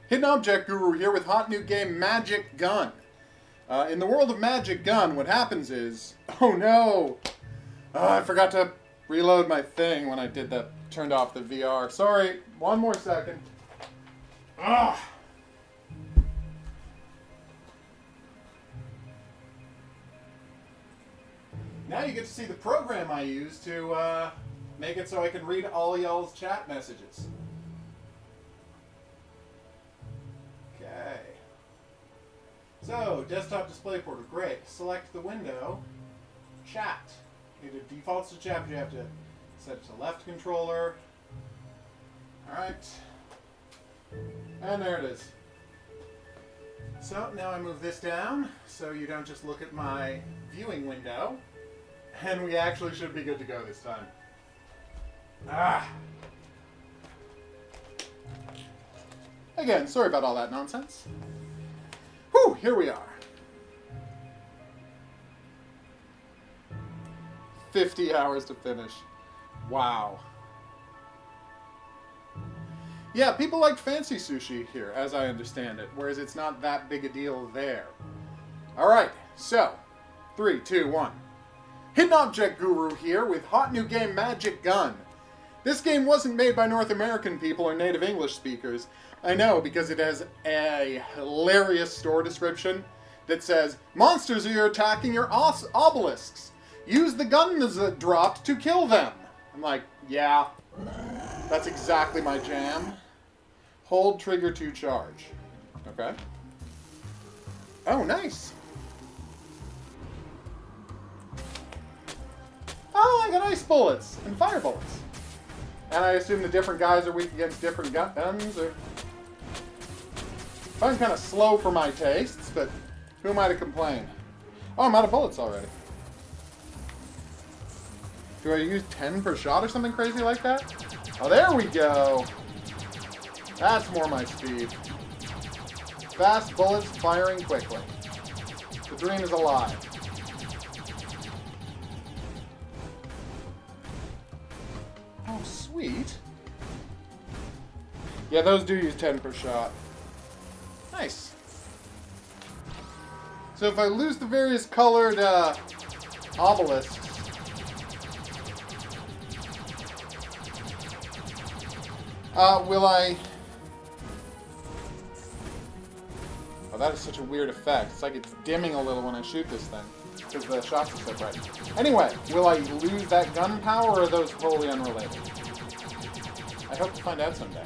Hidden Object Guru here with hot new game Magic Gun. In the world of Magic Gun, what happens is... Oh no! I forgot to reload my thing when I did that. Turned off the VR. Sorry, one more second. Ugh. Now you get to see the program I use to make it so I can read all y'all's chat messages. Okay. So, desktop display portal, great. Select the window, chat. It defaults to chat, but you have to set it to left controller. Alright. And there it is. So, now I move this down, so you don't just look at my viewing window. And we actually should be good to go this time. Again, sorry about all that nonsense. Whew, here we are. 50 hours to finish. Wow. Yeah, people like fancy sushi here, as I understand it, whereas it's not that big a deal there. Alright, so, 3, 2, 1. Hidden Object Guru here with hot new game Magic Gun. This game wasn't made by North American people or native English speakers. I know, because it has a hilarious store description that says, monsters are attacking your obelisks. Use the guns that dropped to kill them. I'm like, yeah, that's exactly my jam. Hold trigger to charge. Okay. Oh, nice. Oh, I got ice bullets and fire bullets. And I assume the different guys are weak against different guns, or... Mine's kind of slow for my tastes, but who am I to complain? Oh, I'm out of bullets already. Do I use 10 per shot or something crazy like that? Oh, there we go! That's more my speed. Fast bullets firing quickly. The dream is alive. Oh, sweet. Yeah, those do use 10 per shot. Nice. So if I lose the various colored obelisks, will I... Oh, that is such a weird effect. It's like it's dimming a little when I shoot this thing, because the shots are so bright. Anyway, will I lose that gun power, or are those totally unrelated? I hope to find out someday.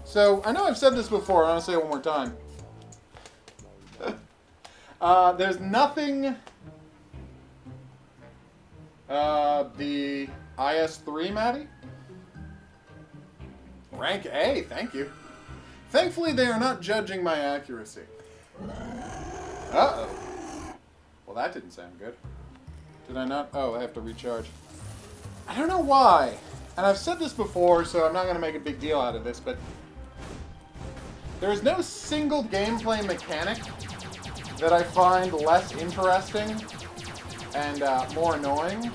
So, I know I've said this before, I want to say it one more time. There's nothing... the IS-3, Maddie? Rank A, thank you. Thankfully, they are not judging my accuracy. Uh-oh. Well, that didn't sound good. Did I not? Oh, I have to recharge. I don't know why. And I've said this before, so I'm not going to make a big deal out of this, but... There is no single gameplay mechanic that I find less interesting and more annoying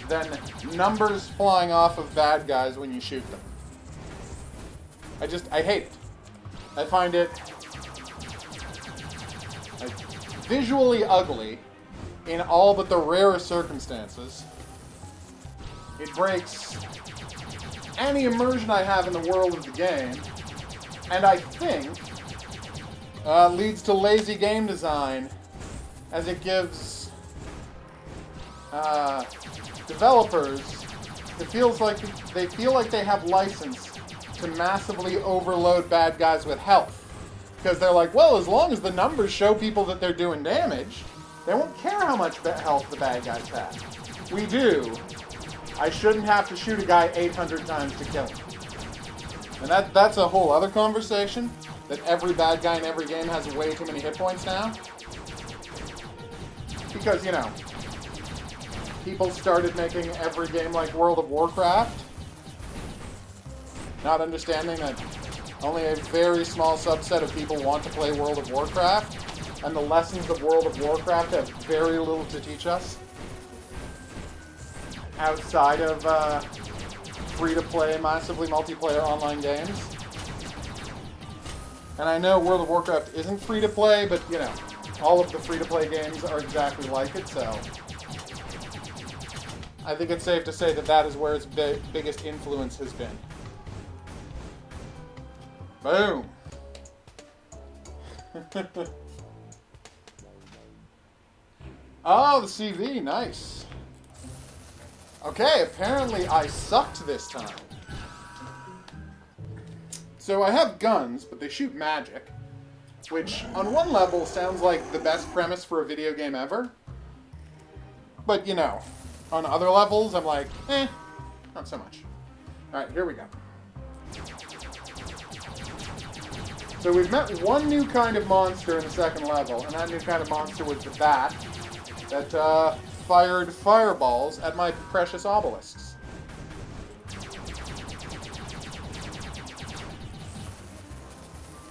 than numbers flying off of bad guys when you shoot them. I hate it. I find it like, visually ugly in all but the rarest circumstances. It breaks any immersion I have in the world of the game, and I think leads to lazy game design, as it gives developers, it feels like they feel like they have license to massively overload bad guys with health. Because they're like, well, as long as the numbers show people that they're doing damage, they won't care how much health the bad guys have. We do. I shouldn't have to shoot a guy 800 times to kill him. And that's a whole other conversation, that every bad guy in every game has way too many hit points now. Because, you know, people started making every game like World of Warcraft, not understanding that only a very small subset of people want to play World of Warcraft, and the lessons of World of Warcraft have very little to teach us outside of free-to-play, massively multiplayer online games. And I know World of Warcraft isn't free-to-play, but, you know, all of the free-to-play games are exactly like it, so I think it's safe to say that that is where its biggest influence has been. Boom! Oh, the CV, nice. Okay, apparently I sucked this time. So I have guns, but they shoot magic, which on one level sounds like the best premise for a video game ever. But, you know, on other levels, I'm like, not so much. Alright, here we go. So we've met one new kind of monster in the second level, and that new kind of monster was the bat that fired fireballs at my precious obelisks.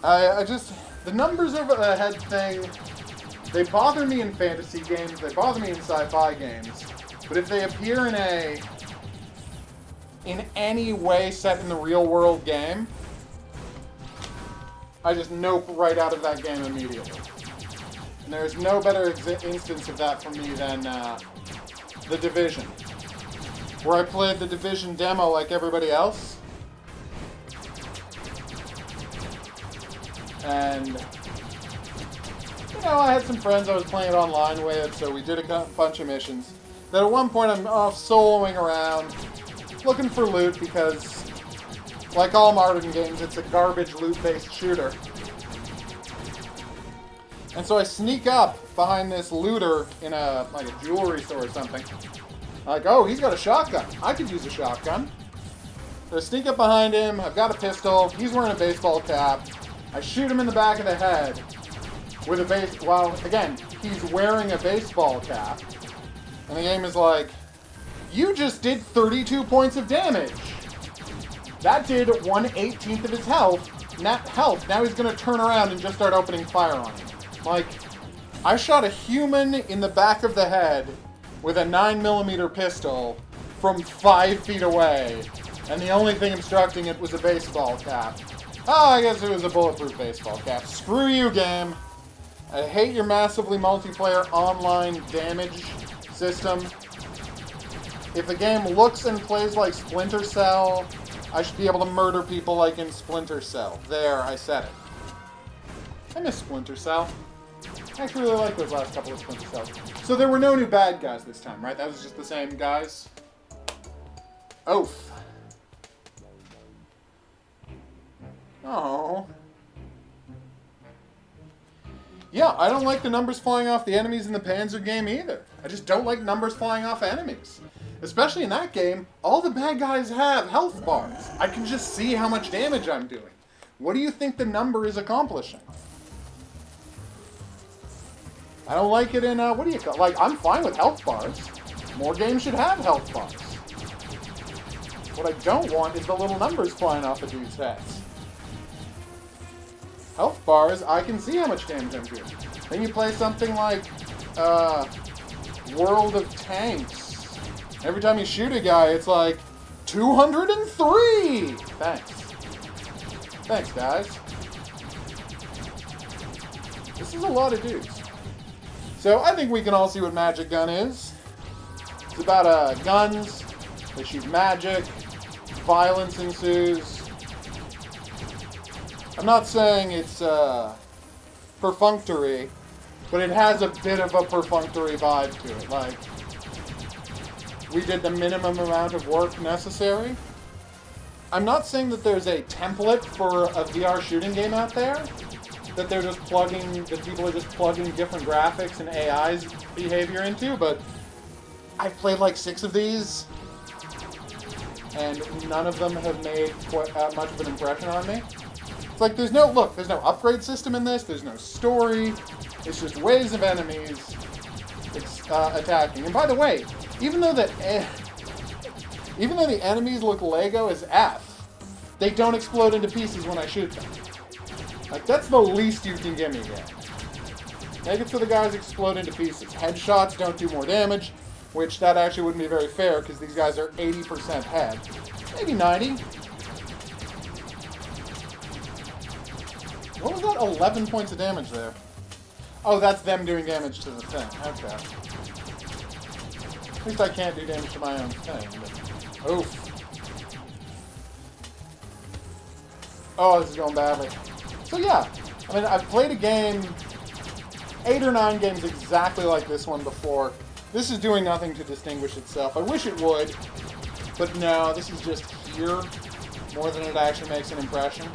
I just... The numbers over the head thing, they bother me in fantasy games, they bother me in sci-fi games, but if they appear in any way set in the real world game, I just nope right out of that game immediately. And there's no better instance of that for me than The Division, where I played the Division demo like everybody else. And, you know, I had some friends I was playing it online with, so we did a bunch of missions. Then at one point I'm off soloing around, looking for loot because, like all modern games, it's a garbage loot-based shooter. And so I sneak up behind this looter in like a jewelry store or something. Like, oh, he's got a shotgun. I could use a shotgun. So I sneak up behind him, I've got a pistol, he's wearing a baseball cap. I shoot him in the back of the head with a well, again, he's wearing a baseball cap. And the game is like, you just did 32 points of damage. That did 1/18 of his health. Now he's going to turn around and just start opening fire on him. Like, I shot a human in the back of the head with a 9mm pistol from 5 feet away. And the only thing obstructing it was a baseball cap. Oh, I guess it was a bulletproof baseball cap. Screw you, game. I hate your massively multiplayer online damage system. If the game looks and plays like Splinter Cell, I should be able to murder people like in Splinter Cell. There, I said it. I miss Splinter Cell. I actually really like those last couple of Splinter Cells. So there were no new bad guys this time, right? That was just the same guys? Oath. Oh. Yeah, I don't like the numbers flying off the enemies in the Panzer game either. I just don't like numbers flying off enemies. Especially in that game, all the bad guys have health bars. I can just see how much damage I'm doing. What do you think the number is accomplishing? I don't like it in, what do you call it? Like, I'm fine with health bars. More games should have health bars. What I don't want is the little numbers flying off of dudes' heads. Health bars, I can see how much damage I'm doing. Then you play something like, World of Tanks. Every time you shoot a guy, it's like, 203! Thanks. Thanks, guys. This is a lot of dudes. So, I think we can all see what Magic Gun is. It's about, guns, they shoot magic, violence ensues. I'm not saying it's, perfunctory, but it has a bit of a perfunctory vibe to it. Like, we did the minimum amount of work necessary. I'm not saying that there's a template for a VR shooting game out there, that they're just plugging, that people are just plugging different graphics and AI's behavior into, but I've played like 6 of these, and none of them have made quite much of an impression on me. It's like, there's no upgrade system in this, there's no story, it's just waves of enemies attacking. And by the way, even though the enemies look Lego as F, they don't explode into pieces when I shoot them. Like, that's the least you can give me here. Make it so the guys explode into pieces. Headshots don't do more damage, which that actually wouldn't be very fair, because these guys are 80% head. Maybe 90. What was that? 11 points of damage there. Oh, that's them doing damage to the thing. Okay. At least I can't do damage to my own thing. But... Oof. Oh, this is going badly. So yeah, I mean, I've played a game, 8 or 9 games exactly like this one before. This is doing nothing to distinguish itself. I wish it would, but no, this is just here more than it actually makes an impression.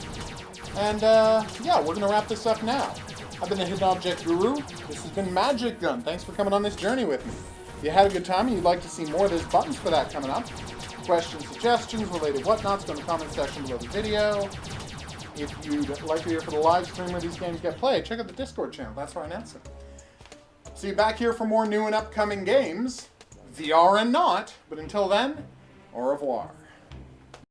And yeah, we're going to wrap this up now. I've been the Hidden Object Guru. This has been Magic Gun. Thanks for coming on this journey with me. If you had a good time and you'd like to see more, there's buttons for that coming up. Questions, suggestions, related whatnots, go in the comment section below the video. If you'd like to be here for the live stream where these games get played, check out the Discord channel. That's where I announce it. See you back here for more new and upcoming games, VR and not. But until then, au revoir.